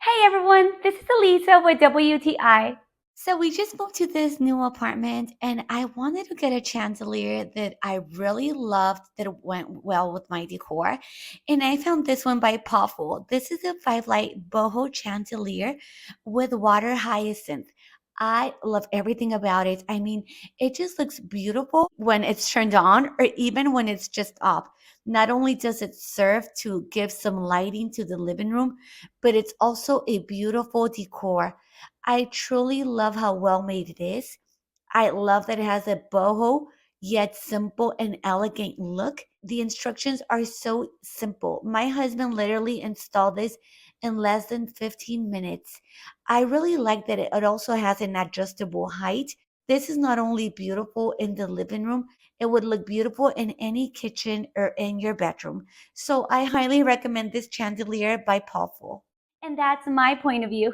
Hey everyone, this is Elisa with WTI. So we just moved to this new apartment and I wanted to get a chandelier that I really loved that went well with my decor. And I found this one by Boho. This is a 5 light boho chandelier with water hyacinth. I love everything about it. I mean, it just looks beautiful when it's turned on or even when it's just up. Not only does it serve to give some lighting to the living room, but it's also a beautiful decor. I truly love how well made it is. I love that it has a boho yet simple and elegant look. The instructions are so simple. My husband literally installed this in less than 15 minutes. I really like that it also has an adjustable height. This is not only beautiful in the living room, it would look beautiful in any kitchen or in your bedroom. So I highly recommend this chandelier by Paulful. And that's my point of view.